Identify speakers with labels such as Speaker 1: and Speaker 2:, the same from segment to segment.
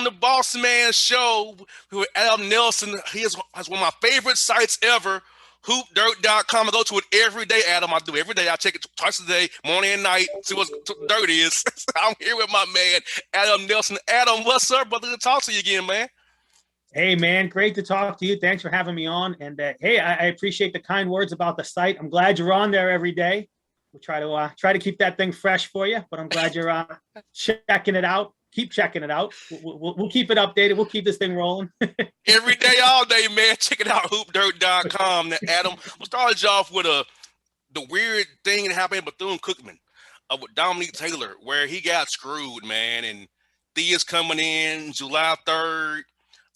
Speaker 1: on the Bossman Show with Adam Nelson. He has one of my favorite sites ever, hoopdirt.com. I go to it every day, Adam. I do every day. I check it twice a day, morning and night, see what dirt is. I'm here with my man, Adam Nelson. Adam, what's up, brother? Good to talk to you again, man.
Speaker 2: Hey, man, great to talk to you. Thanks for having me on. And hey, I appreciate the kind words about the site. I'm glad you're on there every day. We'll try to keep that thing fresh for you, but I'm glad you're checking it out. Keep checking it out. We'll keep it updated. We'll keep this thing rolling.
Speaker 1: Every day, all day, man. Check it out, hoopdirt.com. Now, Adam, we'll start off with the weird thing that happened with Bethune-Cookman with Dominique Taylor, where he got screwed, man. And Thea's coming in July 3rd.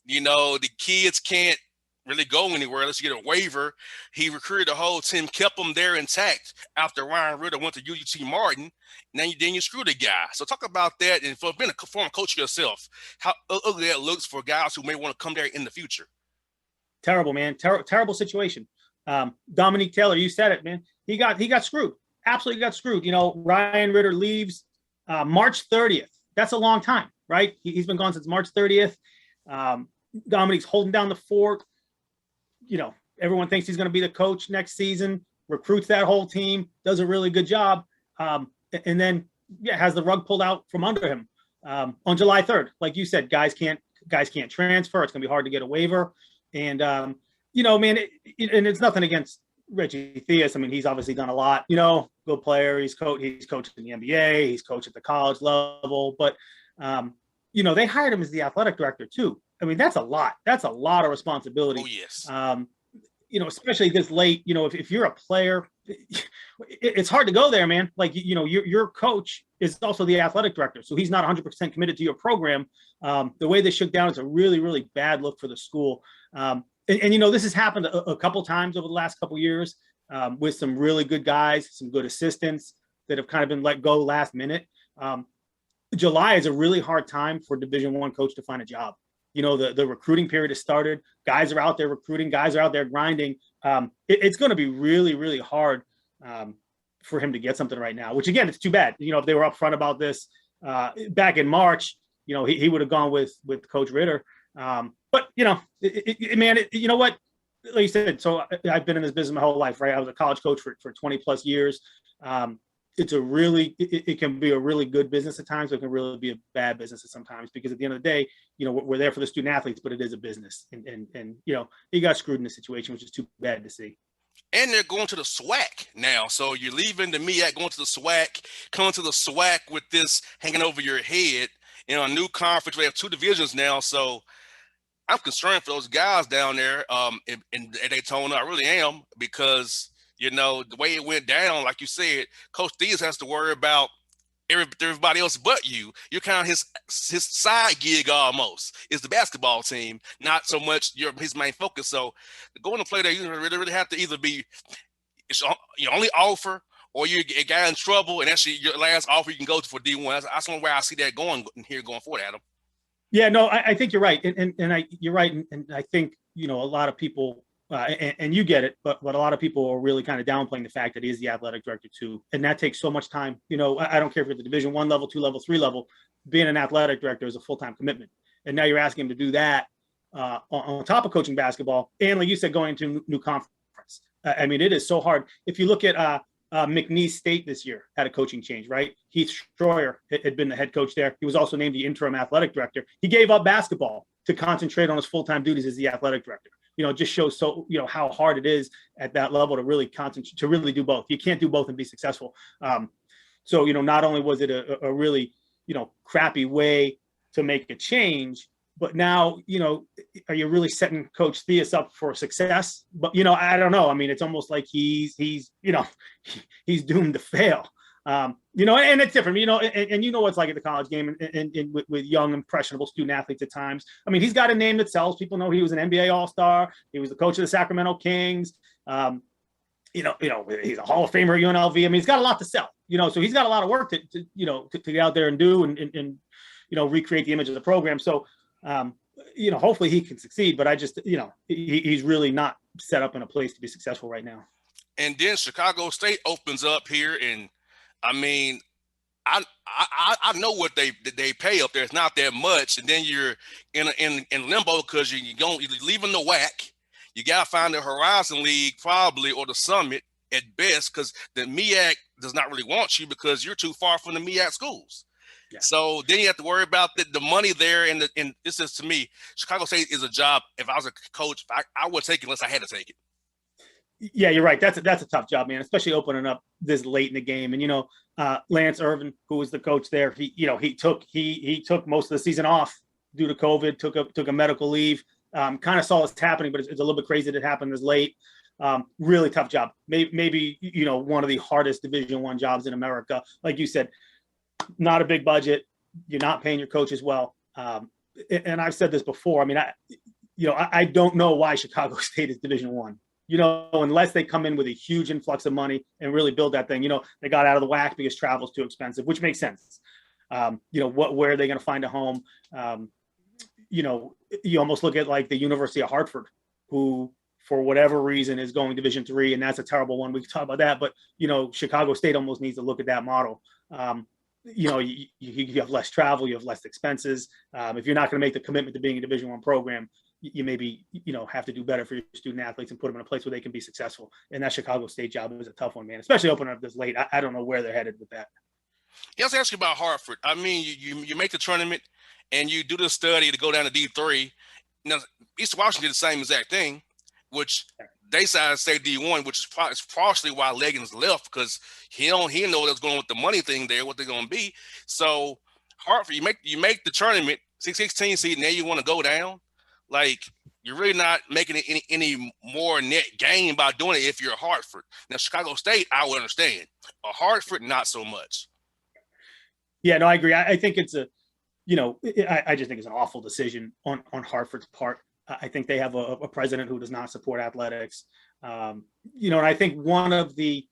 Speaker 1: You know, the kids can't really go anywhere unless you get a waiver. He recruited the whole team, kept them there intact after Ryan Ritter went to UT Martin. Then you screw the guy. So talk about that. And for being a former coach yourself, how ugly that looks for guys who may want to come there in the future.
Speaker 2: Terrible, man. Terrible situation. Dominique Taylor, you said it, man. He got screwed. Absolutely got screwed. You know, Ryan Ritter leaves March 30th. That's a long time, right? He's been gone since March 30th. Dominique's holding down the fort. You know, everyone thinks he's going to be the coach next season, recruits that whole team, does a really good job. And then, has the rug pulled out from under him on July 3rd. Like you said, guys can't transfer. It's going to be hard to get a waiver. And, you know, man, and it's nothing against Reggie Theus. I mean, he's obviously done a lot, you know, good player. He's coached in the NBA. He's coached at the college level. But, you know, they hired him as the athletic director, too. I mean, that's a lot. That's a lot of responsibility.
Speaker 1: Oh, yes.
Speaker 2: You know, especially this late, you know, if you're a player, it's hard to go there, man. Like, you know, your coach is also the athletic director. So he's not 100% committed to your program. The way they shook down is a really, really bad look for the school. And you know, this has happened a couple times over the last couple of years with some really good guys, some good assistants that have kind of been let go last minute. July is a really hard time for Division I coach to find a job. You know, the recruiting period has started. Guys are out there recruiting. Guys are out there grinding. It's going to be really, really hard for him to get something right now, which, again, it's too bad. You know, if they were upfront about this back in March, you know, he would have gone with Coach Ritter. But, you know, man, you know what? Like you said, so I've been in this business my whole life, right? I was a college coach for 20 plus years. It can be a really good business at times. It can really be a bad business at sometimes, because at the end of the day, you know, we're there for the student athletes, but it is a business. And you know, he got screwed in this situation, which is too bad to see.
Speaker 1: And they're going to the SWAC now. So you're leaving the MEAC, going to the SWAC, coming to the SWAC with this hanging over your head. You know, a new conference. We have two divisions now. So I'm concerned for those guys down there in Daytona. I really am, because you know, the way it went down, like you said, Coach Theus has to worry about everybody else but you. You're kind of his side gig almost, is the basketball team, not so much his main focus. So going to play there, you really have to either be it's your only offer, or you're a guy in trouble, and that's your last offer you can go to for D1. That's one way I see that going forward, Adam.
Speaker 2: Yeah, no, I think you're right. You're right. And I think, you know, a lot of people, and you get it, but a lot of people are really kind of downplaying the fact that he is the athletic director too. And that takes so much time. You know, I don't care if you're at the Division I level, 2 level, 3 level, being an athletic director is a full-time commitment. And now you're asking him to do that on top of coaching basketball. And like you said, going to new conference. I mean, it is so hard. If you look at McNeese State this year, had a coaching change, right? Heath Stroyer had been the head coach there. He was also named the interim athletic director. He gave up basketball to concentrate on his full-time duties as the athletic director. You know, it just shows you know, how hard it is at that level to really concentrate, to really do both. You can't do both and be successful. So, you know, not only was it a really, you know, crappy way to make a change, but now, you know, are you really setting Coach Theus up for success? But, you know, I don't know. I mean, it's almost like he's you know, he's doomed to fail. You know, and it's different, you know, and you know what's like at the college game and with young, impressionable student athletes at times. I mean, he's got a name that sells. People know he was an NBA All-Star. He was the coach of the Sacramento Kings. You know, he's a Hall of Famer at UNLV. I mean, he's got a lot to sell, you know, so he's got a lot of work to get out there and do and you know, recreate the image of the program. So, you know, hopefully he can succeed, but I just, you know, he's really not set up in a place to be successful right now.
Speaker 1: And then Chicago State opens up here, and I mean, I know what they pay up there. It's not that much, and then you're in limbo because you're leaving the WAC. You gotta find the Horizon League probably or the Summit at best because the MEAC does not really want you because you're too far from the MEAC schools.
Speaker 2: Yeah.
Speaker 1: So then you have to worry about the money there, and this is, to me, Chicago State is a job. If I was a coach, I would take it unless I had to take it.
Speaker 2: Yeah, you're right. That's a tough job, man, especially opening up this late in the game. And Lance Irvin, who was the coach there, he took most of the season off due to COVID, took a medical leave. Kind of saw this happening, but it's a little bit crazy that it happened this late. Really tough job. Maybe one of the hardest Division I jobs in America. Like you said, not a big budget. You're not paying your coaches well. And I've said this before. I mean, I don't know why Chicago State is Division I. Unless they come in with a huge influx of money and really build that thing. They got out of the WAC because travel's too expensive, which makes sense. Where are they going to find a home? You almost look at like the University of Hartford, who for whatever reason is going Division III, and that's a terrible one. We can talk about that, but Chicago State almost needs to look at that model. You have less travel, you have less expenses. If you're not going to make the commitment to being a Division I program, you maybe have to do better for your student athletes and put them in a place where they can be successful. And that Chicago State job is a tough one, man, especially opening up this late. I don't know where they're headed with that.
Speaker 1: Yeah, let's ask you about Hartford. I mean, you make the tournament and you do the study to go down to D3. Now, East Washington did the same exact thing, which they decided to stay D1, which is partially why Leggins left, because he didn't know what's going on with the money thing there, what they're going to be. So Hartford, you make the tournament, 16 seed, and now you want to go down. Like, you're really not making any more net gain by doing it if you're a Hartford. Now, Chicago State, I would understand. A Hartford, not so much.
Speaker 2: Yeah, no, I agree. I think it's I just think it's an awful decision on Hartford's part. I think they have a president who does not support athletics. And I think one of the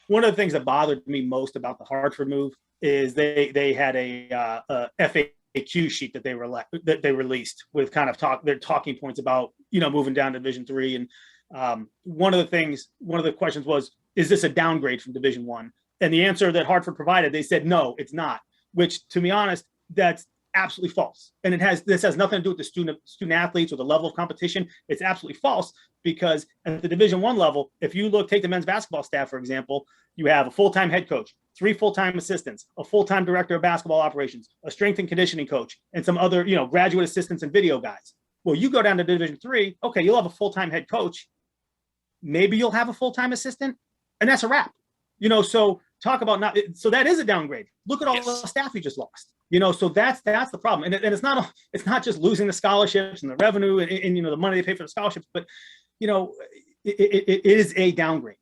Speaker 2: things that bothered me most about the Hartford move is they had a FAQ sheet that they released with kind of their talking points about moving down to Division III. And one of the questions was, is this a downgrade from Division I? And the answer that Hartford provided, they said, no, it's not. Which, to be honest, that's absolutely false. And this has nothing to do with the student athletes or the level of competition. It's absolutely false, because at the Division I level, if you take the men's basketball staff, for example, you have a full-time head coach, 3 full-time assistants, a full-time director of basketball operations, a strength and conditioning coach, and some other, graduate assistants and video guys. Well, you go down to Division III, okay, you'll have a full-time head coach. Maybe you'll have a full-time assistant, and that's a wrap. So talk about so that is a downgrade. Look at all the staff you just lost. So that's the problem. And it's not just losing the scholarships and the revenue and the money they pay for the scholarships, but it is a downgrade.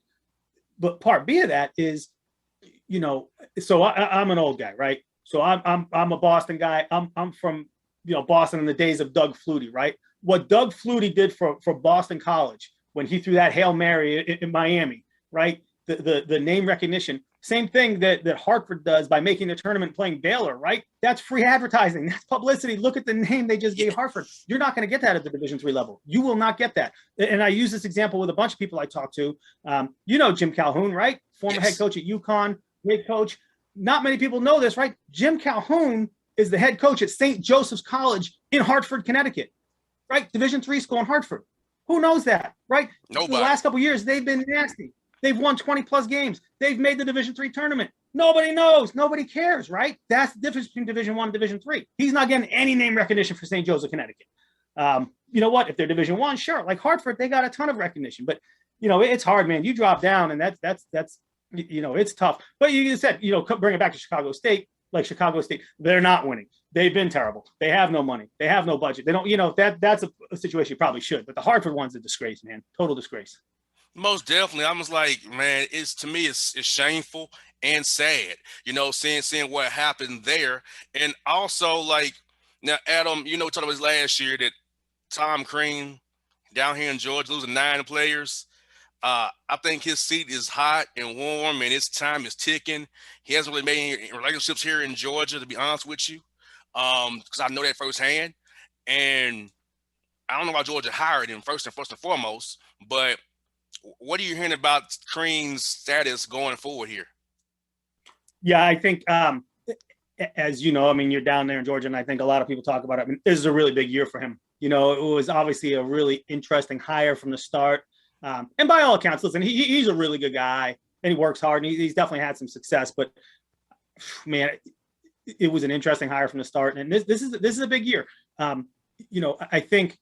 Speaker 2: But part B of that is, so I'm an old guy, right? So I'm a Boston guy. I'm from Boston in the days of Doug Flutie, right? What Doug Flutie did for Boston College when he threw that Hail Mary in Miami, right? The name recognition, same thing that Hartford does by making the tournament playing Baylor, right? That's free advertising. That's publicity. Look at the name they just gave Hartford. You're not going to get that at the Division III level. You will not get that. And I use this example with a bunch of people I talk to. Jim Calhoun, right? Former head coach at UConn, head coach. Not many people know this, right? Jim Calhoun is the head coach at St. Joseph's College in Hartford, Connecticut, right? Division III school in Hartford. Who knows that, right?
Speaker 1: Nobody.
Speaker 2: The last couple of years, they've been nasty. They've won 20 plus games. They've made the Division III tournament. Nobody knows. Nobody cares, right? That's the difference between Division I and Division III. He's not getting any name recognition for St. Joseph, Connecticut. You know what? If they're Division I, sure. Like Hartford, they got a ton of recognition. But, it's hard, man. You drop down, and that's it's tough. But you said, bring it back to Chicago State. Like Chicago State, they're not winning. They've been terrible. They have no money. They have no budget. They don't, that's a situation you probably should. But the Hartford one's a disgrace, man. Total disgrace.
Speaker 1: Most definitely. I'm just like, man, to me, it's shameful and sad, seeing what happened there. And also, like, now, Adam, we talked about this last year that Tom Crean down here in Georgia losing 9 players. I think his seat is hot and warm, and his time is ticking. He hasn't really made any relationships here in Georgia, to be honest with you, because I know that firsthand. And I don't know why Georgia hired him first and foremost, but what are you hearing about Crean's status going forward here?
Speaker 2: Yeah, I think as you know, I mean, you're down there in Georgia, and I think a lot of people talk about it. I mean, this is a really big year for him. You know, it was obviously a really interesting hire from the start. And by all accounts, listen, he's a really good guy, and he works hard, and he's definitely had some success. But man, it was an interesting hire from the start, and this is a big year. You know, I think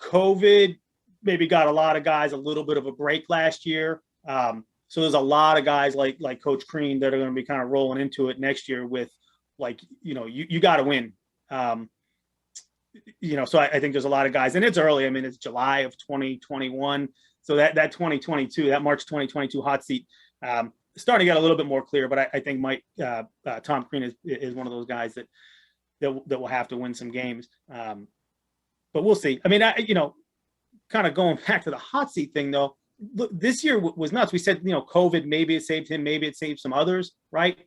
Speaker 2: COVID maybe got a lot of guys a little bit of a break last year. So there's a lot of guys like Coach Crean that are going to be kind of rolling into it next year with, like, you know, you got to win. You know, so I think there's a lot of guys, and it's early. I mean, it's July of 2021. So that 2022, that March 2022 hot seat, starting to get a little bit more clear. But I think Tom Crean is one of those guys that will have to win some games. But we'll see. I mean, you know, kind of going back to the hot seat thing, though, look, this year was nuts. We said, you know, COVID, maybe it saved him, maybe it saved some others, right?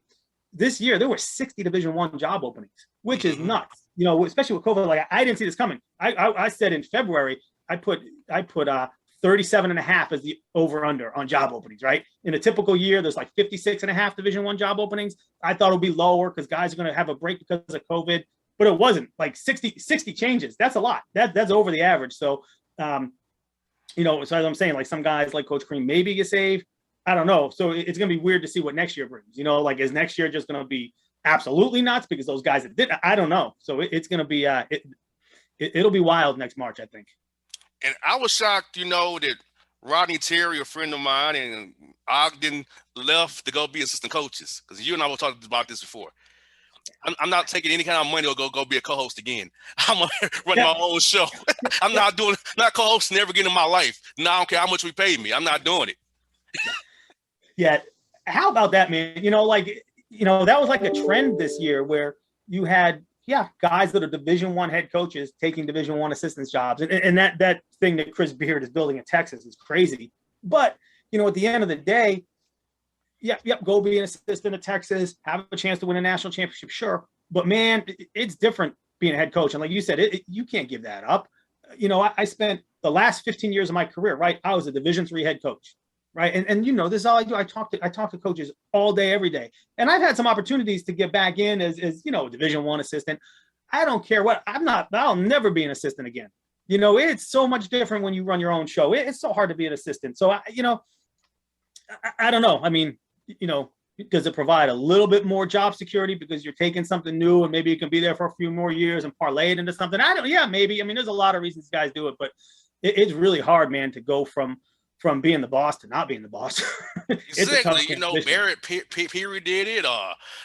Speaker 2: This year, there were 60 Division I job openings, which is nuts. You know, especially with COVID. Like, I didn't see this coming. I said in February, I put 37.5 as the over-under on job openings, right? In a typical year, there's like 56.5 Division I job openings. I thought it would be lower because guys are going to have a break because of COVID, but it wasn't. Like 60 changes. That's a lot. That's over the average. So, you know, so as I'm saying, like, some guys like Coach Crean maybe get saved. I don't know. So it's going to be weird to see what next year brings. You know, like, is next year just going to be absolutely nuts because those guys that did? I don't know. So it's going to be it'll be wild next March, I think.
Speaker 1: And I was shocked, you know, that Rodney Terry, a friend of mine, and Ogden left to go be assistant coaches, because you and I were talking about this before. I'm not taking any kind of money or go be a co-host again. I'm gonna run my own show. I'm not co-hosting ever again in my life. No, I don't care how much we pay me. I'm not doing it.
Speaker 2: Yeah. How about that, man? You know, like, you know, that was like a trend this year where you had, guys that are Division I head coaches taking Division I assistants jobs. And that thing that Chris Beard is building in Texas is crazy. But, you know, at the end of the day, go be an assistant at Texas, have a chance to win a national championship, sure. But, man, it's different being a head coach. And like you said, you can't give that up. You know, I spent the last 15 years of my career, right? I was a Division III head coach, right? And you know, this is all I do. I talk to coaches all day, every day. And I've had some opportunities to get back in as you know, Division I assistant. I don't care what. I'll never be an assistant again. You know, it's so much different when you run your own show. It's so hard to be an assistant. So, you know, I don't know. I mean, you know, does it provide a little bit more job security because you're taking something new and maybe you can be there for a few more years and parlay it into something? Maybe. I mean, there's a lot of reasons guys do it, but it's really hard, man, to go from being the boss to not being the boss.
Speaker 1: Exactly. You know, Barrett Peary did it.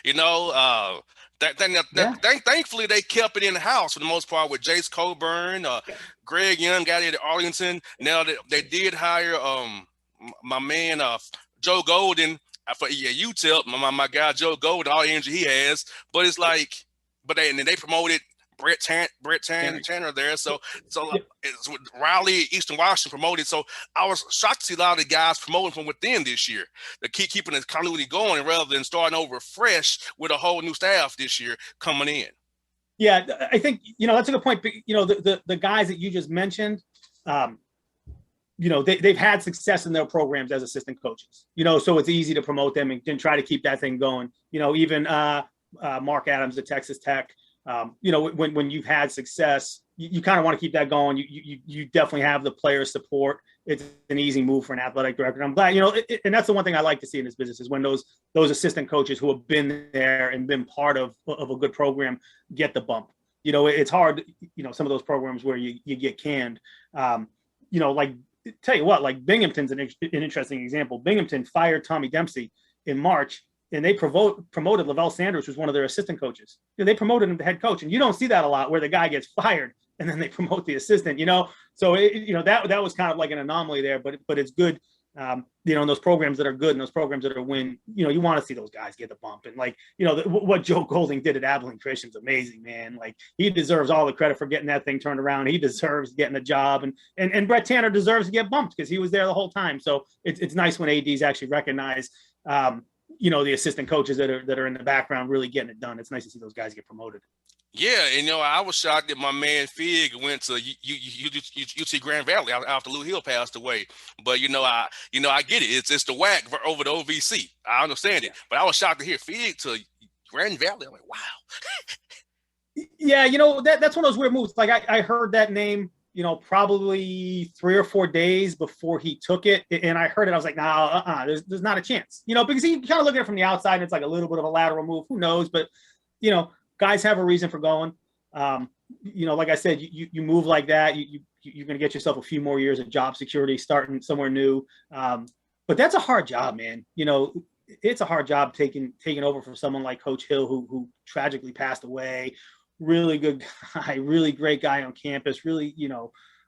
Speaker 1: You know, thankfully they kept it in the house for the most part with Jace Coburn, Greg Young got it at Arlington. Now they did hire my man Joe Golden for UTEP. My guy Joe Golden, all the energy he has. But it's like, they promoted Brett Tanner there. So it's with Raleigh, Eastern Washington promoted. So I was shocked to see a lot of the guys promoting from within this year. They keeping the continuity going rather than starting over fresh with a whole new staff this year coming in.
Speaker 2: Yeah, I think, you know, that's a good point. You know, the guys that you just mentioned, you know, they've had success in their programs as assistant coaches, you know, so it's easy to promote them and try to keep that thing going. You know, even Mark Adams at Texas Tech, you know, when you've had success, you kind of want to keep that going. You definitely have the player support. It's an easy move for an athletic director. And I'm glad, you know, and that's the one thing I like to see in this business is when those assistant coaches who have been there and been part of a good program get the bump. You know, it's hard, you know, some of those programs where you get canned, you know, like, tell you what, like Binghamton's an interesting example. Binghamton fired Tommy Dempsey in March, and they promoted Lavelle Sanders, who's one of their assistant coaches. You know, they promoted him to head coach, and you don't see that a lot where the guy gets fired and then they promote the assistant. You know, so you know that was kind of like an anomaly there, but it's good. You know, in those programs that are good and those programs that are win, you know, you want to see those guys get the bump. And like, you know, what Joe Golding did at Abilene Christian's amazing, man. Like, he deserves all the credit for getting that thing turned around. He deserves getting a job, and Brett Tanner deserves to get bumped because he was there the whole time. So it's nice when ADs actually recognize, you know, the assistant coaches that are in the background really getting it done. It's nice to see those guys get promoted.
Speaker 1: Yeah, and you know, I was shocked that my man Fig went to UT Grand Valley after Lou Hill passed away. But I get it. It's the WAC over the OVC. I understand it, but I was shocked to hear Fig to Grand Valley. I'm like, wow.
Speaker 2: Yeah, that's one of those weird moves. Like I heard that name, probably 3 or 4 days before he took it, and I heard it. I was like, nah, there's not a chance, because you kind of look at it from the outside, and it's like a little bit of a lateral move. Who knows? But guys have a reason for going. Like I said, you move like that, you're going to get yourself a few more years of job security, starting somewhere new. But that's a hard job, man. It's a hard job taking over for someone like Coach Hill, who tragically passed away. Really good guy, really great guy on campus. Really,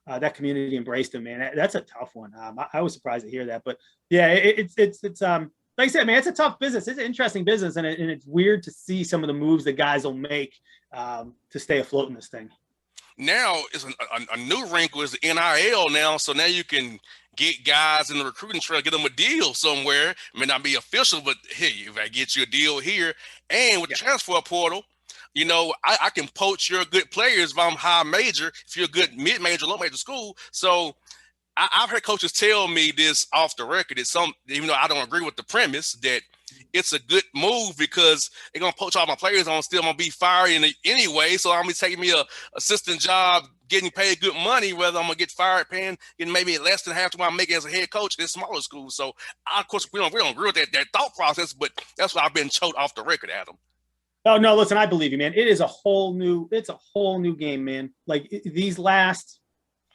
Speaker 2: that community embraced him, man. That's a tough one. I was surprised to hear that, but yeah, it's like I said, man, it's a tough business. It's an interesting business, and it's weird to see some of the moves that guys will make to stay afloat in this thing.
Speaker 1: Now it's a new wrinkle is the NIL now, so now you can get guys in the recruiting trail, get them a deal somewhere. It may not be official, but hey, if I get you a deal here, and with the transfer portal, I can poach your good players if I'm high major, if you're a good mid-major, low-major school. So I've heard coaches tell me this off the record. Even though I don't agree with the premise, that it's a good move because they're going to poach all my players on, still going to be fired anyway. So I'm going to take me a assistant job, getting paid good money, whether I'm going to get fired, getting maybe less than half to what I'm making as a head coach in smaller schools. So of course, we don't agree with that thought process, but that's what I've been told off the record, Adam.
Speaker 2: Oh no, listen, I believe you, man. It's a whole new game, man. Like these last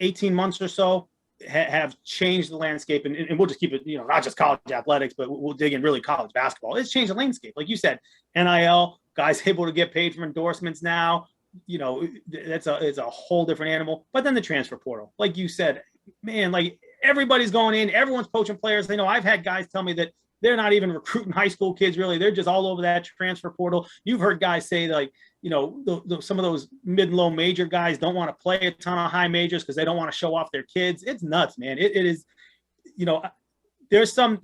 Speaker 2: 18 months or so have changed the landscape, and we'll just keep it, not just college athletics, but we'll dig in really college basketball. It's changed the landscape. Like you said, NIL, guys able to get paid for endorsements now, it's a whole different animal. But then the transfer portal, like you said, man, like everybody's going in, everyone's poaching players. I've had guys tell me that they're not even recruiting high school kids, really. They're just all over that transfer portal. You've heard guys say, like, some of those mid and low major guys don't want to play a ton of high majors because they don't want to show off their kids. It's nuts, man. It is, there's some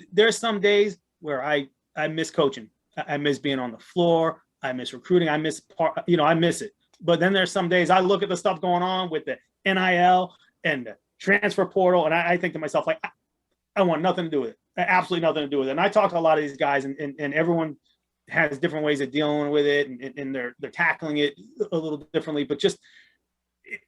Speaker 2: days where I miss coaching. I miss being on the floor. I miss recruiting. I miss it. But then there's some days I look at the stuff going on with the NIL and the transfer portal, and I think to myself, like, I want nothing to do with it. Absolutely nothing to do with it. And I talk to a lot of these guys, and everyone has different ways of dealing with it, and they're tackling it a little differently, but just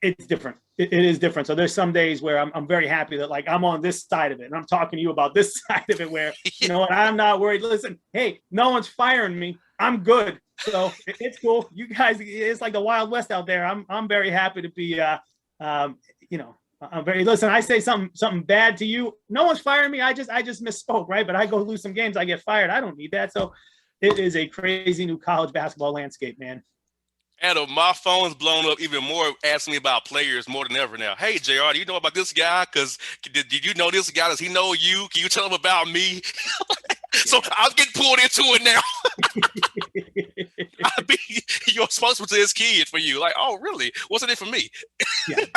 Speaker 2: it's different. It is different. So there's some days where I'm very happy that, like, I'm on this side of it, and I'm talking to you about this side of it where, what, I'm not worried. Listen, hey, no one's firing me. I'm good. So it's cool. You guys, it's like the Wild West out there. I'm very happy to be, listen, I say something bad to you. No one's firing me. I just misspoke, right? But I go lose some games, I get fired. I don't need that. So it is a crazy new college basketball landscape, man.
Speaker 1: Adam, my phone's blown up even more, asking me about players more than ever now. Hey, JR, do you know about this guy? Because did you know this guy? Does he know you? Can you tell him about me? So I'm getting pulled into it now. I'll be your spokesman to his kid for you. Like, oh, really? What's in it for me?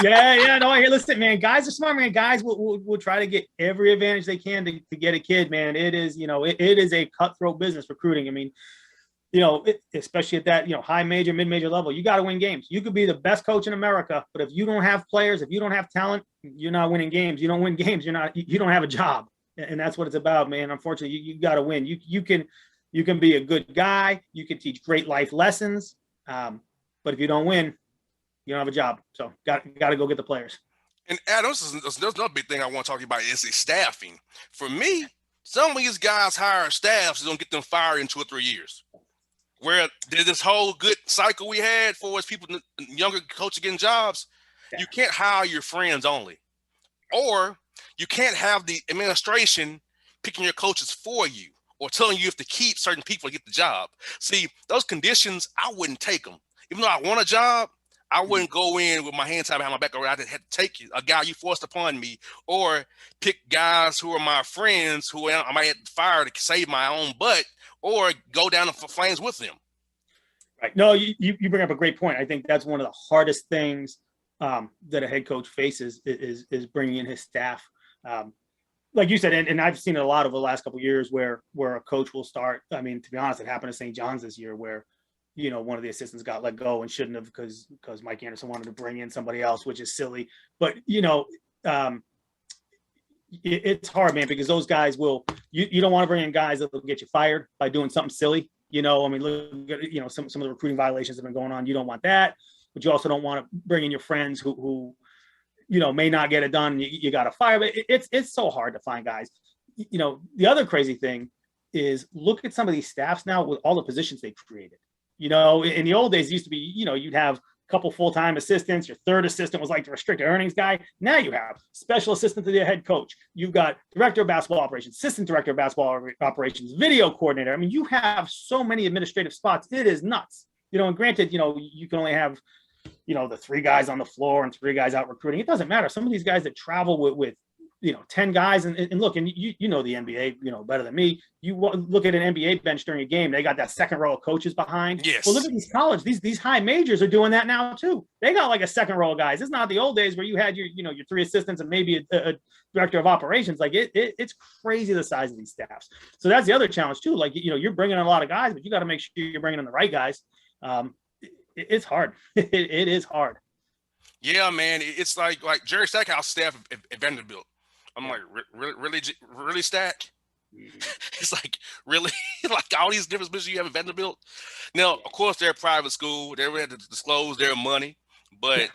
Speaker 2: Yeah. No, listen, man. Guys are smart, man. Guys will try to get every advantage they can to get a kid, man. It is, it is a cutthroat business, recruiting. I mean, especially at that, high major, mid major level, you got to win games. You could be the best coach in America, but if you don't have players, if you don't have talent, you're not winning games. You don't win games. You don't have a job. And that's what it's about, man. Unfortunately, you got to win. You can be a good guy. You can teach great life lessons. But if you don't win, you don't have a job. So got to go get the players.
Speaker 1: And Adam, there's another big thing I want to talk about is the staffing. For me, some of these guys hire staffs don't get them fired in 2 or 3 years. Where there's this whole good cycle we had for us people, younger coaches getting jobs. Yeah. You can't hire your friends only. Or you can't have the administration picking your coaches for you or telling you if to keep certain people to get the job. See, those conditions, I wouldn't take them. Even though I want a job, I wouldn't go in with my hands tied behind my back or I had to take a guy you forced upon me or pick guys who are my friends who I might have to fire to save my own butt or go down the flames with them.
Speaker 2: Right. No, you bring up a great point. I think that's one of the hardest things that a head coach faces is bringing in his staff. Like you said, and I've seen it a lot over the last couple of years where a coach will start. I mean, to be honest, it happened to St. John's this year where, one of the assistants got let go and shouldn't have because Mike Anderson wanted to bring in somebody else, which is silly. But, it's hard, man, because those guys you don't want to bring in guys that will get you fired by doing something silly. I mean, look at, some of the recruiting violations that have been going on. You don't want that, but you also don't want to bring in your friends who may not get it done. You got to fire. But it's so hard to find guys. The other crazy thing is look at some of these staffs now with all the positions they've created. In the old days, it used to be, you'd have a couple full-time assistants. Your third assistant was like the restricted earnings guy. Now you have special assistant to the head coach. You've got director of basketball operations, assistant director of basketball operations, video coordinator. I mean, you have so many administrative spots. It is nuts. And granted, you can only have, the 3 guys on the floor and 3 guys out recruiting. It doesn't matter. Some of these guys that travel with 10 guys and look, and you know the NBA, better than me. You look at an NBA bench during a game, they got that second row of coaches behind.
Speaker 1: Yes.
Speaker 2: Well, look at these college, these high majors are doing that now too. They got like a second row of guys. It's not the old days where you had your 3 assistants and maybe a director of operations. Like it's crazy the size of these staffs. So that's the other challenge too. Like, you're bringing in a lot of guys, but you got to make sure you're bringing in the right guys. It's hard. It is hard.
Speaker 1: Yeah, man. It's like Jerry Stackhouse staff at Vanderbilt. I'm like, really, Stack? It's like, really? Like all these different positions you have at Vanderbilt? Now, of course, they're a private school. They had to disclose their money, but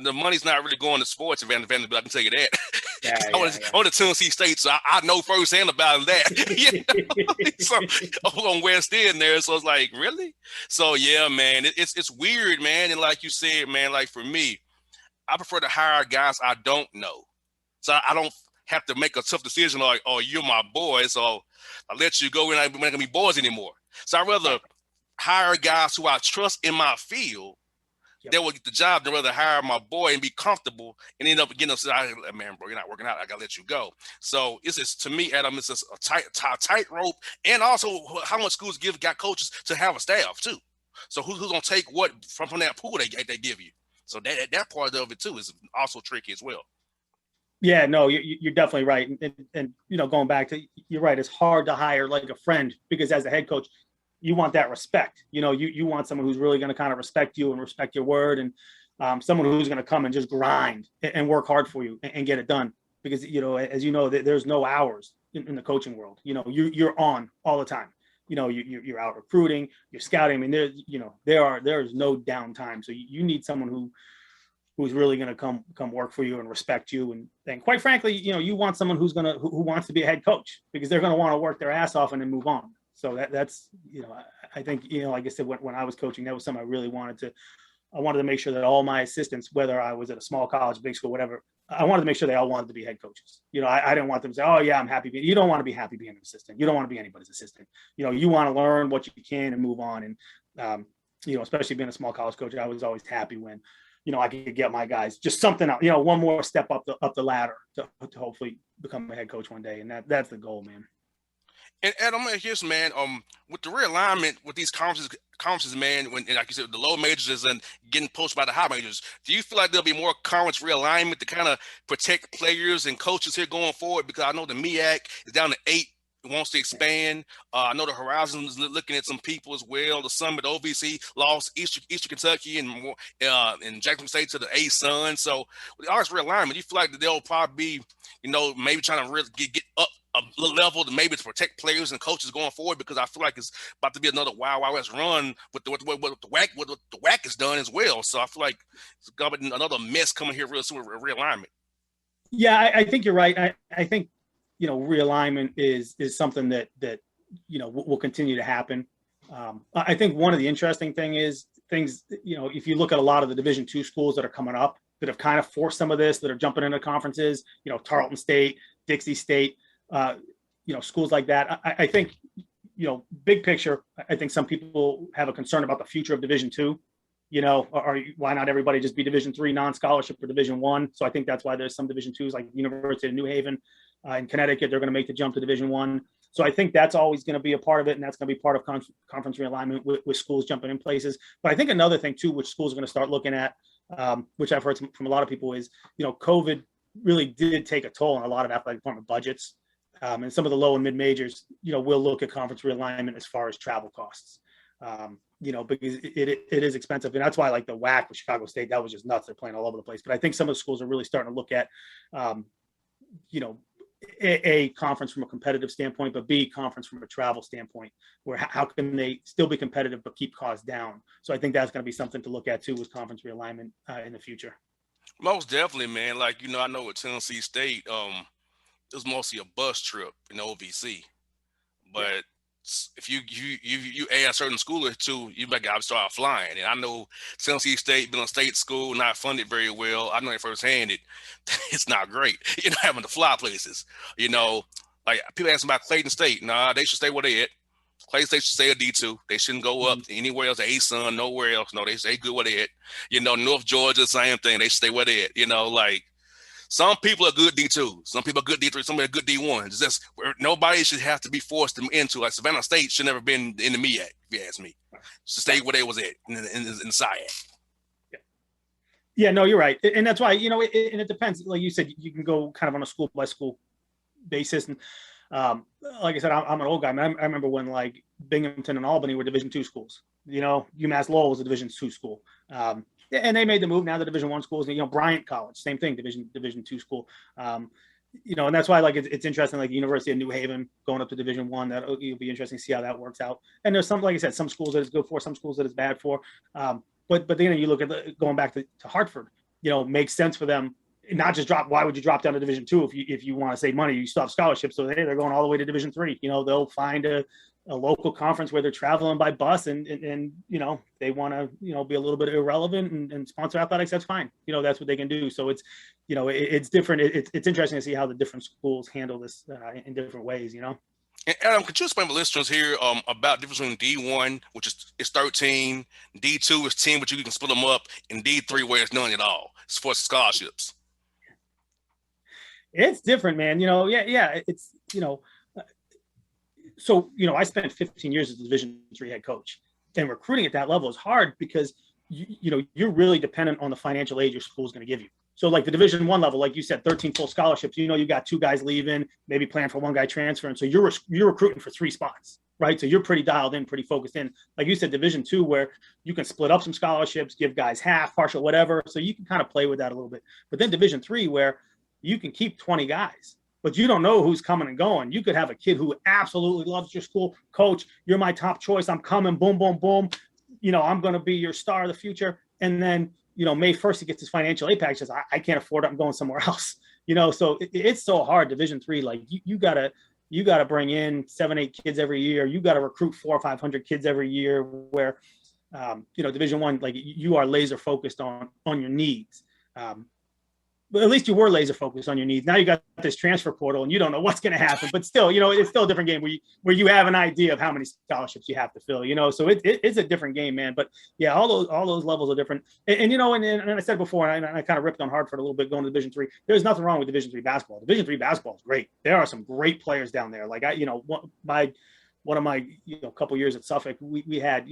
Speaker 1: the money's not really going to sports at Vanderbilt. I can tell you that. I went to Tennessee State, so I know firsthand about that. So on West End there, so it's like, really? So yeah, man, it's weird, man. And like you said, man, like for me, I prefer to hire guys I don't know, so I don't have to make a tough decision like, oh, you're my boy, so I let you go and I'm not gonna be boys anymore. So I'd rather hire guys who I trust in my field. They will get the job than rather hire my boy and be comfortable and end up getting upset. Man, bro, you're not working out. I gotta let you go. So it's just, to me, Adam, it's just a tight rope, and also how much schools got coaches to have a staff too. So who's gonna take what from that pool they give you? So that part of it too is also tricky as well.
Speaker 2: Yeah, no, you're definitely right. And going back to, you're right. It's hard to hire like a friend because as a head coach, you want that respect. You want someone who's really going to kind of respect you and respect your word, and someone who's going to come and just grind and work hard for you and get it done. Because, as you know, there's no hours in the coaching world. You're on all the time. You're out recruiting, you're scouting. I mean, there's no downtime. So you need someone who's really going to come work for you and respect you. And quite frankly, you want someone who wants to be a head coach, because they're going to want to work their ass off and then move on. So that's, I think, like I said, when I was coaching, that was something I really wanted to make sure that all my assistants, whether I was at a small college, big school, whatever, I wanted to make sure they all wanted to be head coaches. I didn't want them to say, oh yeah, I'm happy. You don't want to be happy being an assistant. You don't want to be anybody's assistant. You want to learn what you can and move on. And, especially being a small college coach, I was always happy when, I could get my guys just something, one more step up the ladder to hopefully become a head coach one day. And that's the goal, man.
Speaker 1: And Adam, here's, man, with the realignment with these conferences, man, when, like you said, the low majors and getting poached by the high majors, do you feel like there'll be more conference realignment to kind of protect players and coaches here going forward? Because I know the MEAC is down to 8, wants to expand. I know the Horizon is looking at some people as well. The Summit OVC lost Eastern Kentucky and Jackson State to the A-Sun. So with all this realignment, you feel like they'll probably be, maybe trying to really get up a level to maybe to protect players and coaches going forward, because I feel like it's about to be another Wild West run with the WAC has done as well. So I feel like it's got to be another mess coming here real soon with realignment.
Speaker 2: Yeah, I think you're right. I think realignment is something that will continue to happen. I think one of the interesting things, if you look at a lot of the Division II schools that are coming up that have kind of forced some of this, that are jumping into conferences, Tarleton State, Dixie State. Schools like that. I think, big picture, I think some people have a concern about the future of Division II. Why not everybody just be Division III non-scholarship or Division I? So I think that's why there's some Division IIs like the University of New Haven in Connecticut. They're going to make the jump to Division I. So I think that's always going to be a part of it, and that's going to be part of conference realignment with schools jumping in places. But I think another thing too, which schools are going to start looking at, which I've heard from a lot of people, is COVID really did take a toll on a lot of athletic department budgets. And some of the low and mid majors, will look at conference realignment as far as travel costs, because it is expensive. And that's why, like the WAC with Chicago State, that was just nuts. They're playing all over the place. But I think some of the schools are really starting to look at, A conference from a competitive standpoint, but B, conference from a travel standpoint, where how can they still be competitive but keep costs down? So I think that's going to be something to look at too, with conference realignment in the future.
Speaker 1: Most definitely, man. Like, I know with Tennessee State, it was mostly a bus trip in the OVC.
Speaker 2: Yeah.
Speaker 1: But if you add a certain school or two, you might got to start flying. And I know Tennessee State being a state school, not funded very well. I know it firsthand. It's not great. Having to fly places. Like people asking about Clayton State. Nah, they should stay where they at. Clayton State should stay a D2. They shouldn't go up anywhere else. A-Sun, nowhere else. No, they stay good where they at. North Georgia, same thing. They stay where they at. Like. Some people are good D2. Some people are good D3. Some are good D1. It's just nobody should have to be forced into. Like Savannah State should never been in the MEAC, if you ask me. Should stay where they was at in the SIAC.
Speaker 2: Yeah, no, you're right. And that's why, and it depends. Like you said, you can go kind of on a school by school basis. And like I said, I'm an old guy. I remember when like Binghamton and Albany were Division II schools. UMass Lowell was a Division II school. And they made the move. Now the Division I schools, Bryant College, same thing, Division II school. And that's why like it's interesting, like the University of New Haven going up to Division I. That it'll be interesting to see how that works out. And there's some, like I said, some schools that it's good for, some schools that it's bad for. But then you look at going back to Hartford. Makes sense for them. Not just drop. Why would you drop down to Division II if you want to save money? You still have scholarships, so they're going all the way to Division III. They'll find a local conference where they're traveling by bus and they want to be a little bit irrelevant and sponsor athletics. That's fine. That's what they can do. So it's it's different. It's interesting to see how the different schools handle this in different ways. And
Speaker 1: Adam, could you explain to listeners here about the difference between D1, which is 13, D2 is 10, but you can split them up, and D3 where it's none at all as far as scholarships?
Speaker 2: It's different, man. It's so I spent 15 years as a Division III head coach, and recruiting at that level is hard because you're really dependent on the financial aid your school is going to give you. So like the Division I level, like you said, 13 full scholarships. You got 2 guys leaving, maybe plan for 1 guy transferring. So you're recruiting for 3 spots, right? So you're pretty dialed in, pretty focused in. Like you said, Division II, where you can split up some scholarships, give guys half, partial, whatever. So you can kind of play with that a little bit. But then Division III, where you can keep 20 guys, but you don't know who's coming and going. You could have a kid who absolutely loves your school. Coach, you're my top choice. I'm coming. Boom, boom, boom. I'm going to be your star of the future. And then, May 1st, he gets his financial aid package. Says, I can't afford it. I'm going somewhere else. So it's so hard. Division III, like you gotta bring in 7-8 kids every year. You got to recruit 400 or 500 kids every year, where, Division I, like you are laser focused on your needs. But at least you were laser focused on your needs. Now you got this transfer portal and you don't know what's going to happen, but still, it's still a different game where you have an idea of how many scholarships you have to fill, so it's a different game, man. But yeah, all those levels are different. And I said before, and I kind of ripped on Hartford a little bit going to Division III. There's nothing wrong with Division III basketball. Division III basketball is great. There are some great players down there. Like one of my couple years at Suffolk, we had,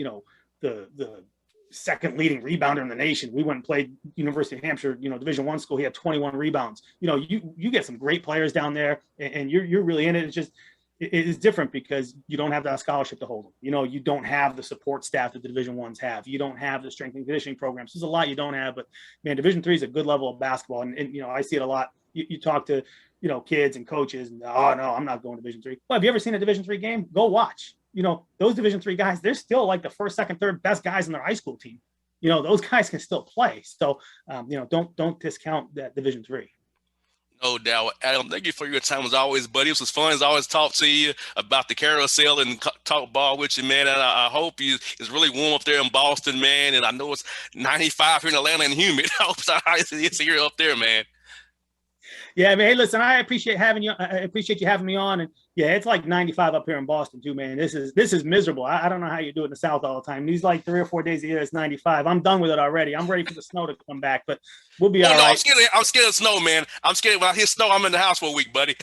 Speaker 2: the second leading rebounder in the nation. We went and played University of Hampshire, Division I school. He had 21 rebounds. You get some great players down there, and you're really in it. It's just it is different because you don't have that scholarship to hold them. You don't have the support staff that the Division I's have. You don't have the strength and conditioning programs. There's a lot you don't have, but man, Division III is a good level of basketball, and I see it a lot. You talk to kids and coaches, and oh no, I'm not going to Division III. Well, have you ever seen a Division III game? Go watch. Those Division III guys, they're still like the first, second, third best guys in their high school team. Those guys can still play. So, don't discount that Division III.
Speaker 1: No doubt. Adam, thank you for your time as always, buddy. It was fun as always talk to you about the carousel and talk ball with you, man. And I hope it's really warm up there in Boston, man. And I know it's 95 here in Atlanta and humid. I hope it's here up there, man.
Speaker 2: Yeah, man. Hey, listen, I appreciate having you. I appreciate you having me on. And yeah, it's like 95 up here in Boston too, man. This is miserable. I don't know how you do it in the South all the time. These like 3 or 4 days a year, it's 95. I'm done with it already. I'm ready for the snow to come back, but we'll be all right.
Speaker 1: I'm scared of snow, man. I'm scared when I hit snow, I'm in the house for a week, buddy.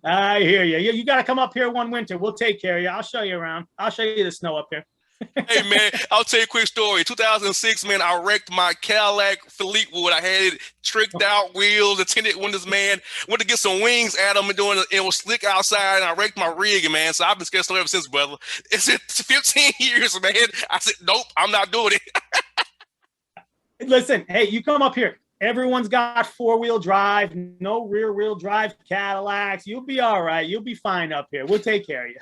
Speaker 2: I hear you. You got to come up here one winter. We'll take care of you. I'll show you around. I'll show you the snow up here.
Speaker 1: Hey, man, I'll tell you a quick story. 2006, man, I wrecked my Cadillac Philippe Wood. I had it tricked out wheels, tinted windows, man. Went to get some wings at them and it was slick outside, and I wrecked my rig, man. So I've been scared ever since, brother. It's 15 years, man. I said, nope, I'm not doing it.
Speaker 2: Listen, hey, you come up here. Everyone's got 4-wheel drive, no rear-wheel drive Cadillacs. You'll be all right. You'll be fine up here. We'll take care of you.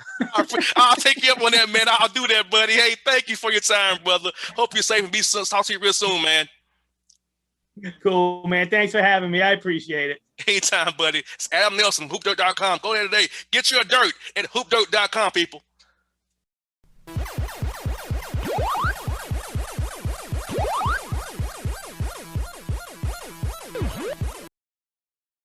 Speaker 1: I'll take you up on that, man. I'll do that, buddy. Hey, thank you for your time, brother. Hope you're safe and be talk to you real soon, man.
Speaker 2: Cool, man. Thanks for having me. I appreciate it.
Speaker 1: Anytime, buddy. It's Adam Nelson, hoopdirt.com. Go there today. Get your dirt at hoopdirt.com, people.